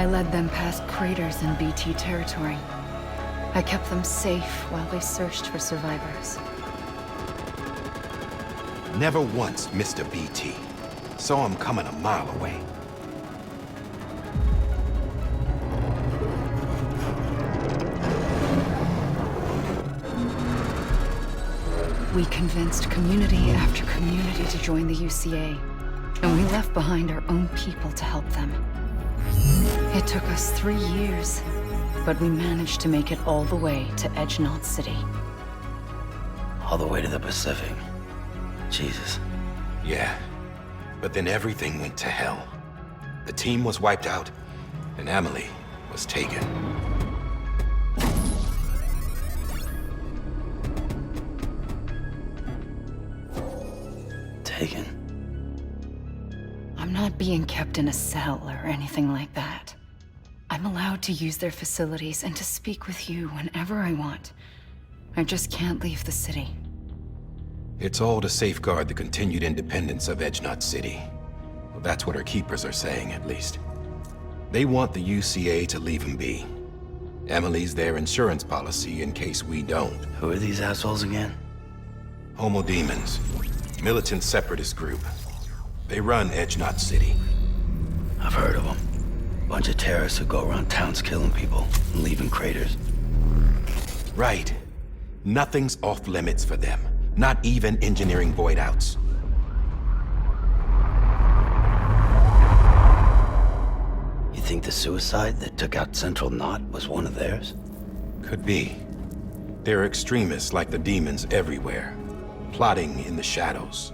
I led them past craters in BT territory. I kept them safe while they searched for survivors. Never once missed a BT. Saw him coming a mile away. We convinced community after community to join the UCA, and we left behind our own people to help them. It took us 3 years, but we managed to make it all the way to Edge-Knot City. All the way to the Pacific. Jesus. Yeah, but then everything went to hell. The team was wiped out, and Emily was taken. Taken? I'm not being kept in a cell or anything like that. I'm allowed to use their facilities and to speak with you whenever I want. I just can't leave the city. It's all to safeguard the continued independence of Edge-Knot City. Well, that's what our keepers are saying, at least. They want the UCA to leave him be. Emily's their insurance policy in case we don't. Who are these assholes again? Homo Demons. Militant separatist group. They run Edge-Knot City. I've heard of them. Bunch of terrorists who go around towns killing people and leaving craters. Right. Nothing's off limits for them. Not even engineering void outs. You think the suicide that took out Central Knot was one of theirs? Could be. There are extremists like the demons everywhere, plotting in the shadows.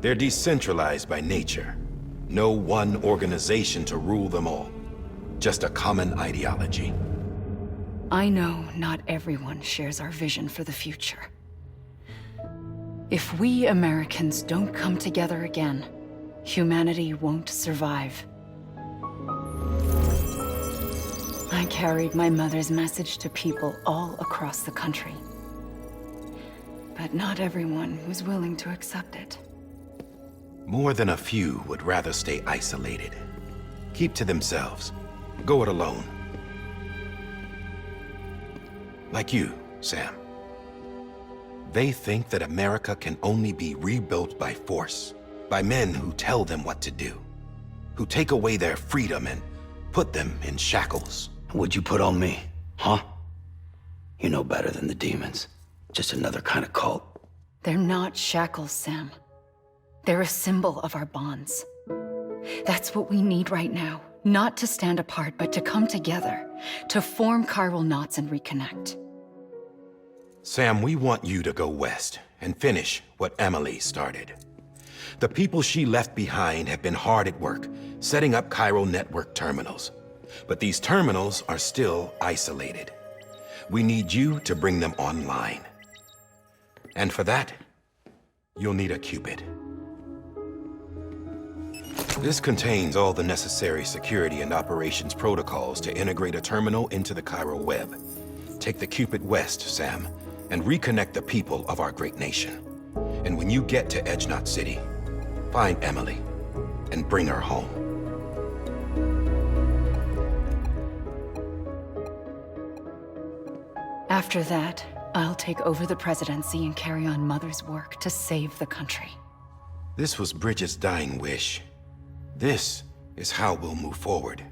They're decentralized by nature. No one organization to rule them all. Just a common ideology. I know not everyone shares our vision for the future. If we Americans don't come together again, humanity won't survive. I carried my mother's message to people all across the country. But not everyone was willing to accept it. More than a few would rather stay isolated. Keep to themselves. Go it alone. Like you, Sam. They think that America can only be rebuilt by force, by men who tell them what to do, who take away their freedom and put them in shackles. What'd you put on me, huh? You know better than the demons. Just another kind of cult. They're not shackles, Sam. They're a symbol of our bonds. That's what we need right now. Not to stand apart, but to come together, to form chiral knots and reconnect. Sam, we want you to go west and finish what Emily started. The people she left behind have been hard at work, setting up chiral network terminals. But these terminals are still isolated. We need you to bring them online. And for that, you'll need a Cupid. This contains all the necessary security and operations protocols to integrate a terminal into the chiral web. Take the Cupid west, Sam, and reconnect the people of our great nation. And when you get to Edge-Knot City, find Emily and bring her home. After that, I'll take over the presidency and carry on Mother's work to save the country. This was Bridget's dying wish. This is how we'll move forward.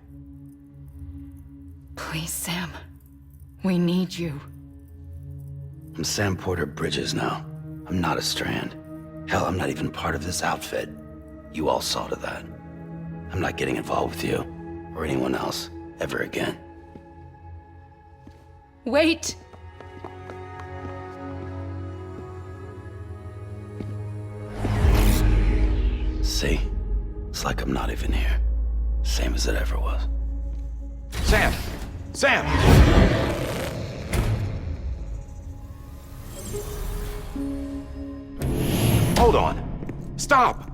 Please, Sam. We need you. I'm Sam Porter Bridges now. I'm not a Strand. Hell, I'm not even part of this outfit. You all saw to that. I'm not getting involved with you, or anyone else, ever again. Wait! See? It's like I'm not even here. Same as it ever was. Sam! Sam! Hold on. Stop!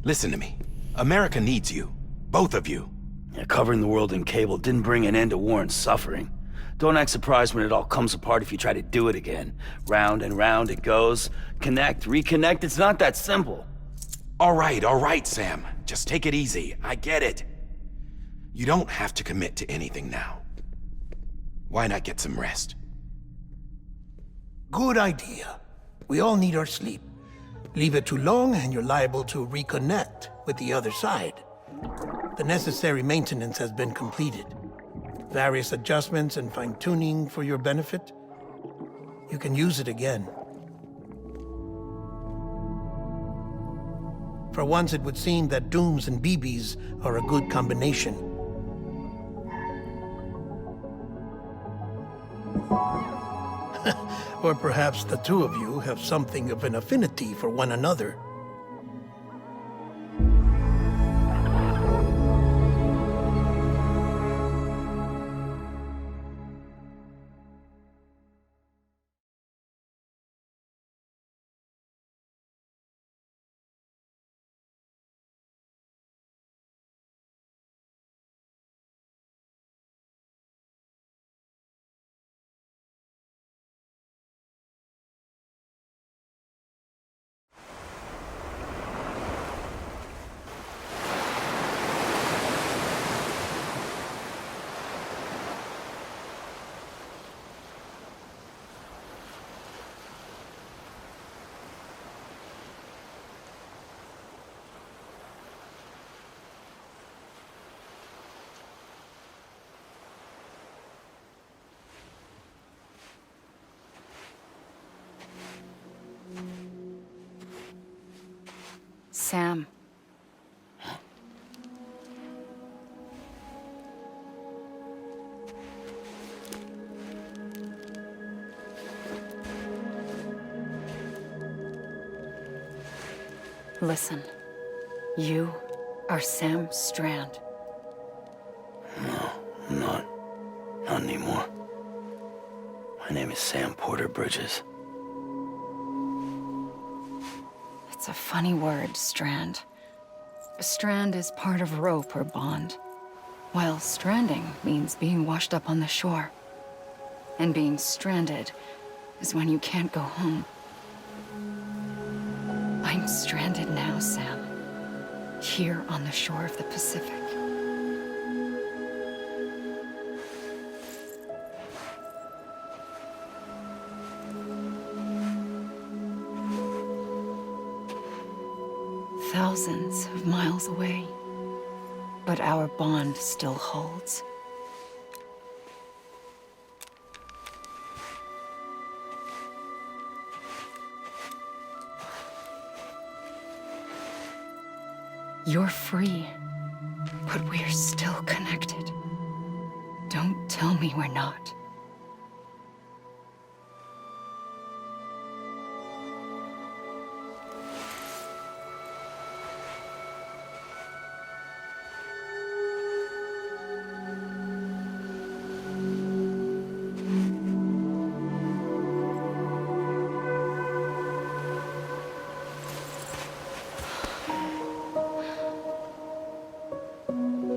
Listen to me. America needs you. Both of you. Yeah, covering the world in cable didn't bring an end to war and suffering. Don't act surprised when it all comes apart if you try to do it again. Round and round it goes. Connect, reconnect, it's not that simple. All right, Sam. Just take it easy. I get it. You don't have to commit to anything now. Why not get some rest? Good idea. We all need our sleep. Leave it too long and you're liable to reconnect with the other side. The necessary maintenance has been completed. Various adjustments and fine-tuning for your benefit. You can use it again. For once, it would seem that Dooms and BBs are a good combination. Or perhaps the two of you have something of an affinity for one another. Sam. Listen. You are Sam Strand. No, I'm not. Not anymore. My name is Sam Porter Bridges. It's a funny word, Strand. A strand is part of rope or bond, while stranding means being washed up on the shore. And being stranded is when you can't go home. I'm stranded now, Sam. Here on the shore of the Pacific. Thousands of miles away, but our bond still holds. You're free, but we're still connected. Don't tell me we're not.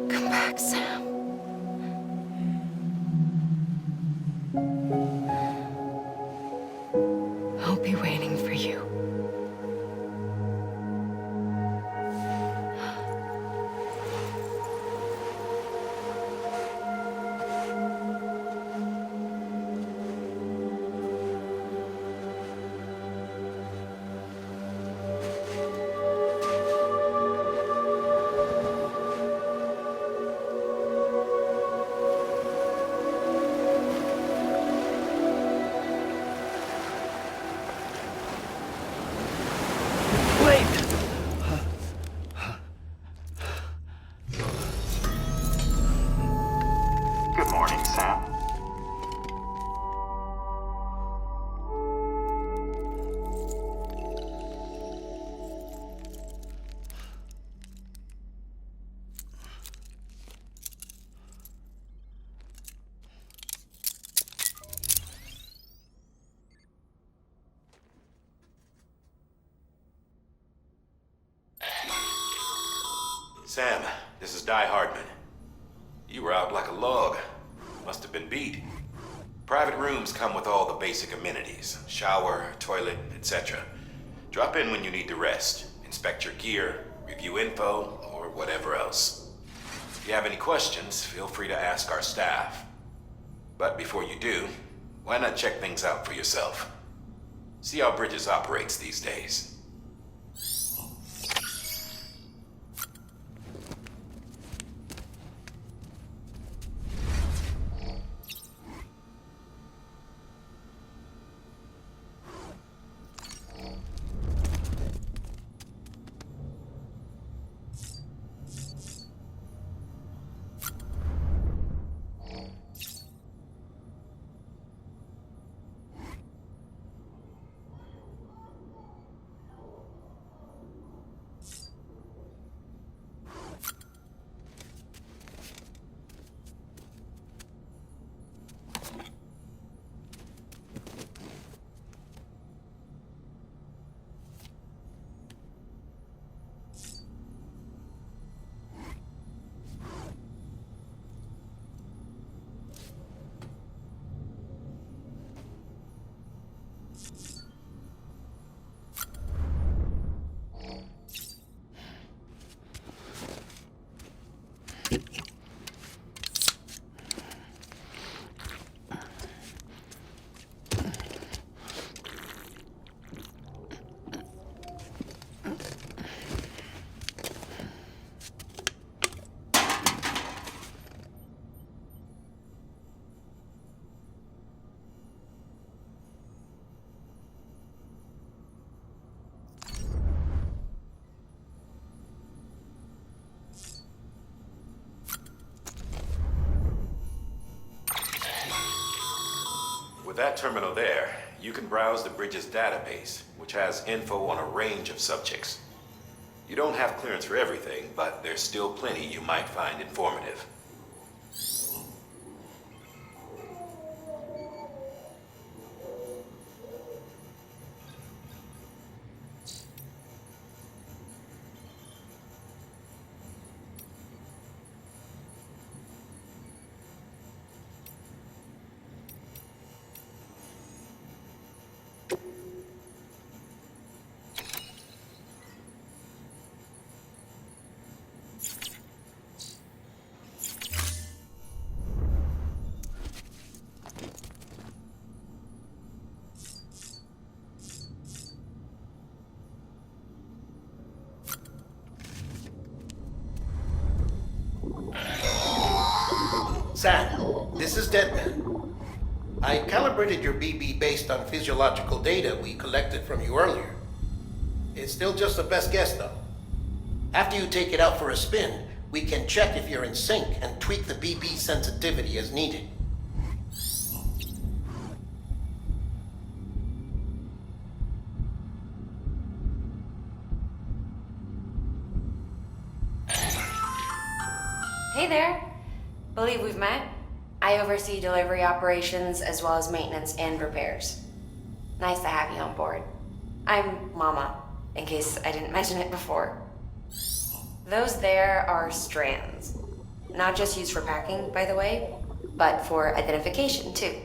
Come back, Sam. I'll be waiting for you. Good morning, Sam. Sam, this is Di Hardman. You were out like a log. Must have been beat. Private rooms come with all the basic amenities. Shower, toilet, etc. Drop in when you need to rest. Inspect your gear, review info, or whatever else. If you have any questions, feel free to ask our staff. But before you do, why not check things out for yourself? See how Bridges operates these days. With that terminal there, you can browse the Bridges database, which has info on a range of subjects. You don't have clearance for everything, but there's still plenty you might find informative. Sam, this is Deadman. I calibrated your BB based on physiological data we collected from you earlier. It's still just a best guess, though. After you take it out for a spin, we can check if you're in sync and tweak the BB sensitivity as needed. Hey there. Believe we've met. I oversee delivery operations as well as maintenance and repairs. Nice to have you on board. I'm Mama, in case I didn't mention it before. Those there are strands. Not just used for packing, by the way, but for identification too.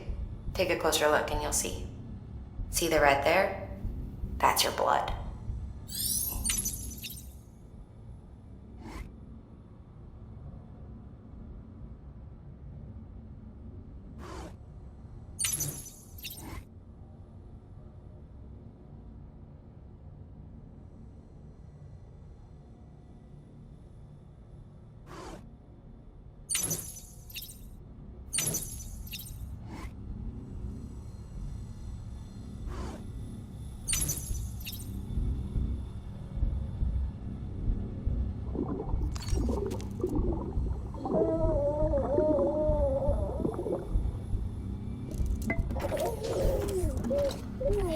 Take a closer look and you'll see. See the red there? That's your blood.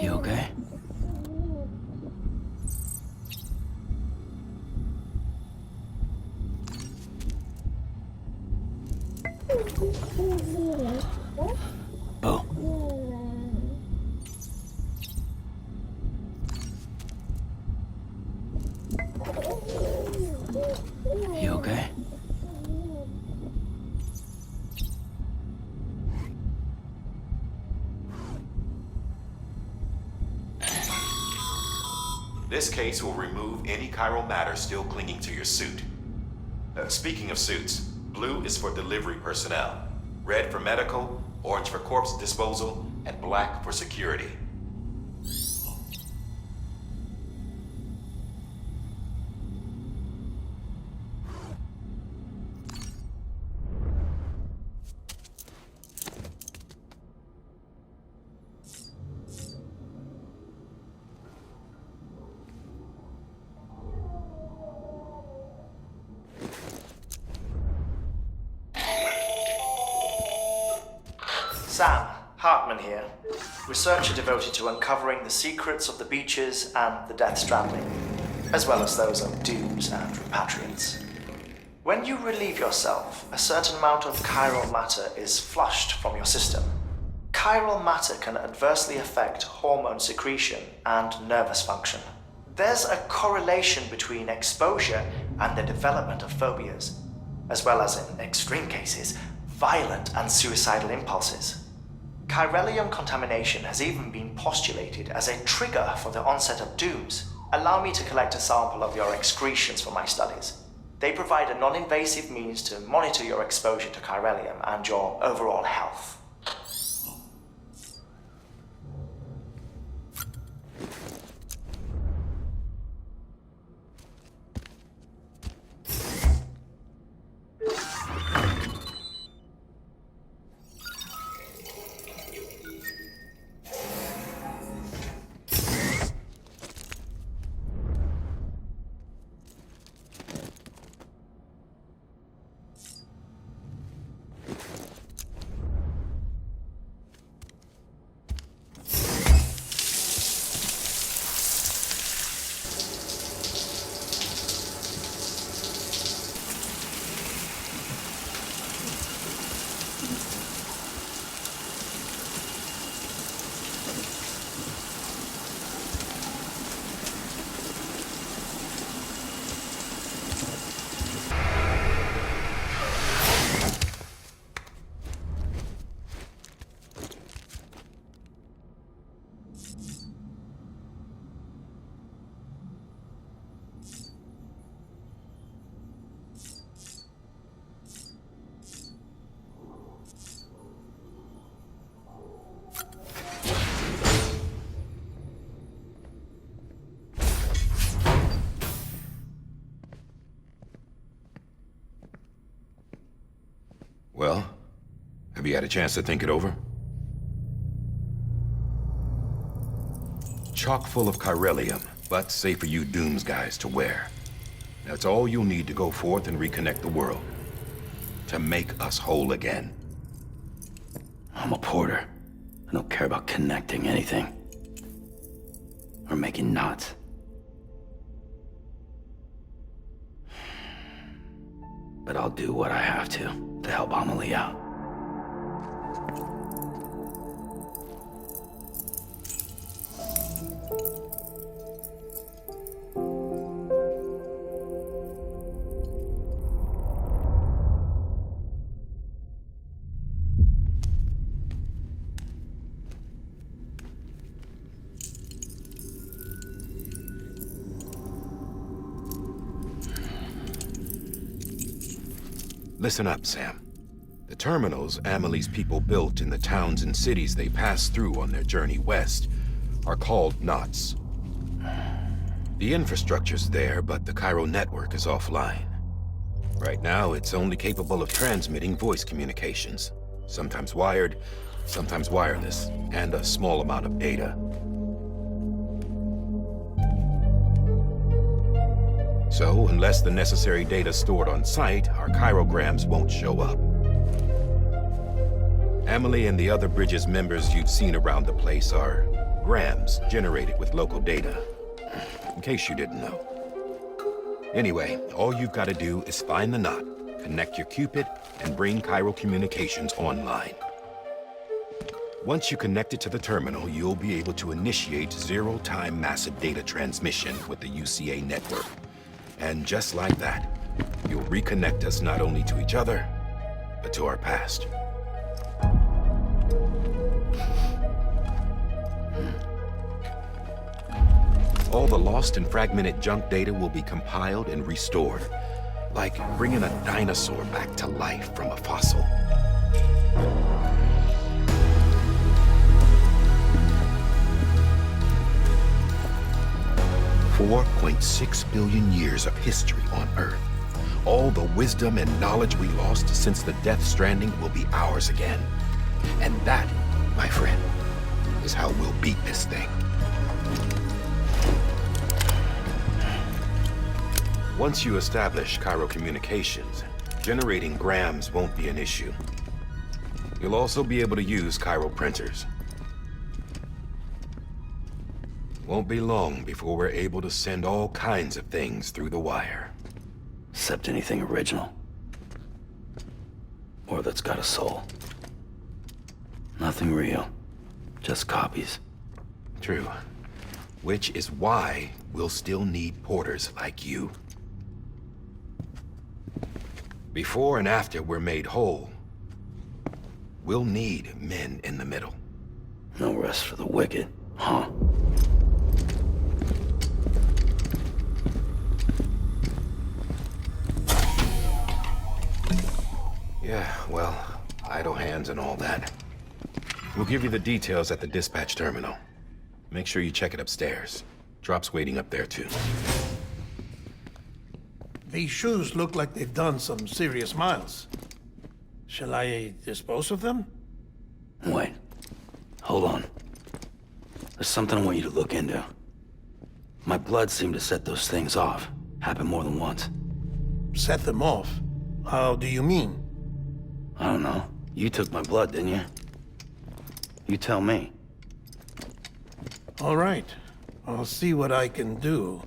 You okay? Bo. You okay? This case will remove any chiral matter still clinging to your suit. Speaking of suits, Blue is for delivery personnel, red for medical, orange for corpse disposal, and black for security. Sam, Hartman here, researcher devoted to uncovering the secrets of the beaches and the Death Stranding, as well as those of dooms and repatriates. When you relieve yourself, a certain amount of chiral matter is flushed from your system. Chiral matter can adversely affect hormone secretion and nervous function. There's a correlation between exposure and the development of phobias, as well as, in extreme cases, violent and suicidal impulses. Chiralium contamination has even been postulated as a trigger for the onset of dooms. Allow me to collect a sample of your excretions for my studies. They provide a non-invasive means to monitor your exposure to chiralium and your overall health. Well, have you had a chance to think it over? Chock full of chiralium, but safe for you Dooms guys to wear. That's all you'll need to go forth and reconnect the world. To make us whole again. I'm a porter. I don't care about connecting anything. Or making knots. But I'll do what I have to help Amelie out. Listen up, Sam. The terminals Amelie's people built in the towns and cities they passed through on their journey west are called knots. The infrastructure's there, but the Cairo network is offline. Right now, it's only capable of transmitting voice communications, sometimes wired, sometimes wireless, and a small amount of data. So, unless the necessary data's stored on site, our chirograms won't show up. Amelie and the other Bridges members you've seen around the place are grams generated with local data, in case you didn't know. Anyway, all you've got to do is find the knot, connect your Cupid, and bring Cairo communications online. Once you connect it to the terminal, you'll be able to initiate zero-time massive data transmission with the UCA network. And just like that, you'll reconnect us not only to each other, but to our past. All the lost and fragmented junk data will be compiled and restored. Like bringing a dinosaur back to life from a fossil. $4.6 billion years of history on Earth. All the wisdom and knowledge we lost since the Death Stranding will be ours again. And that, my friend, is how we'll beat this thing. Once you establish Cairo communications, generating grams won't be an issue. You'll also be able to use Cairo printers. Won't be long before we're able to send all kinds of things through the wire. Except anything original. Or that's got a soul. Nothing real. Just copies. True. Which is why we'll still need porters like you. Before and after we're made whole, we'll need men in the middle. No rest for the wicked, huh? Yeah, well, idle hands and all that. We'll give you the details at the dispatch terminal. Make sure you check it upstairs. Drop's waiting up there, too. These shoes look like they've done some serious miles. Shall I dispose of them? Wait. Hold on. There's something I want you to look into. My blood seemed to set those things off. Happened more than once. Set them off? How do you mean? I don't know. You took my blood, didn't you? You tell me. All right. I'll see what I can do.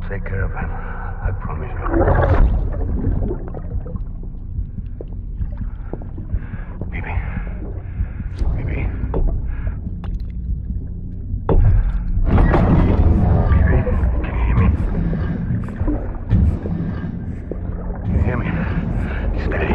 Take care of him. I promise you. Baby. Baby. Baby, can you hear me? Can you hear me? Steady.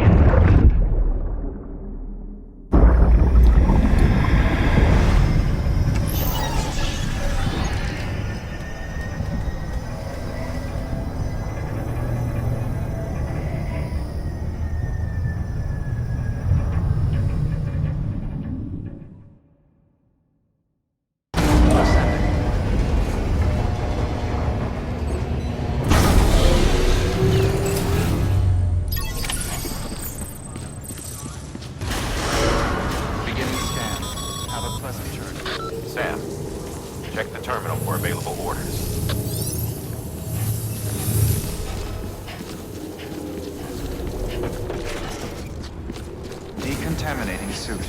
Sam, check the terminal for available orders. Decontaminating suit.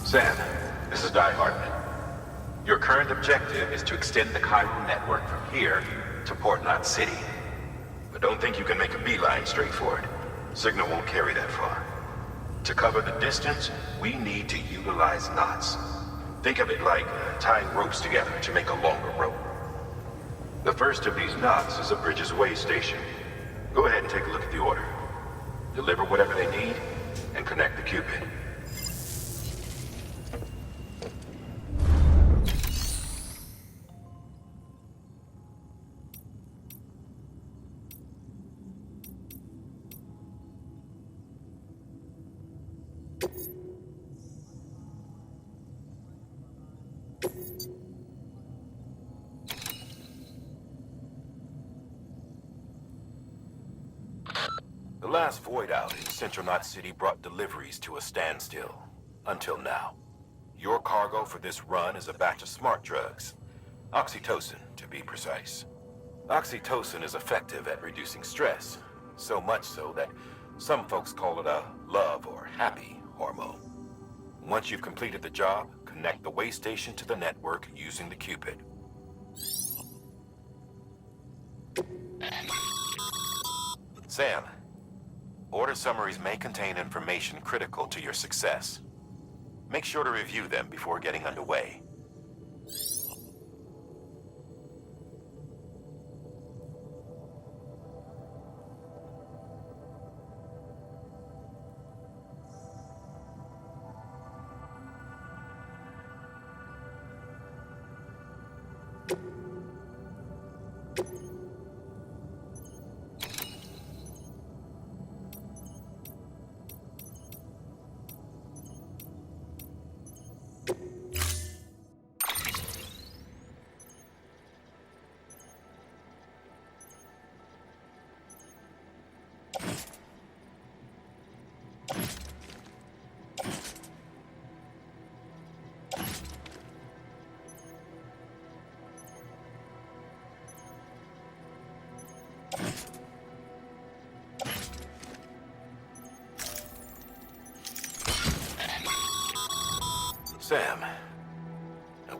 Sam, this is Die Hartman. Your current objective is to extend the Cairo network from here to Port Knot City. But don't think you can make a beeline straight for it. Signal won't carry that far. To cover the distance, we need to utilize knots. Think of it like tying ropes together to make a longer rope. The first of these knots is a Bridges Way station. Go ahead and take a look at the order. Deliver whatever they need, and connect the Cupid. The last void out in Central Knot City brought deliveries to a standstill. Until now. Your cargo for this run is a batch of smart drugs. Oxytocin, to be precise. Oxytocin is effective at reducing stress. So much so that some folks call it a love or happy hormone. Once you've completed the job, connect the way station to the network using the Cupid. Sam, order summaries may contain information critical to your success. Make sure to review them before getting underway. Sam,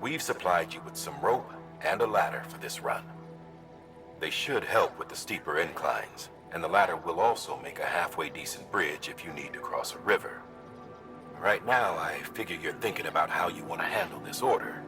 we've supplied you with some rope and a ladder for this run. They should help with the steeper inclines, and the ladder will also make a halfway decent bridge if you need to cross a river. Right now, I figure you're thinking about how you want to handle this order.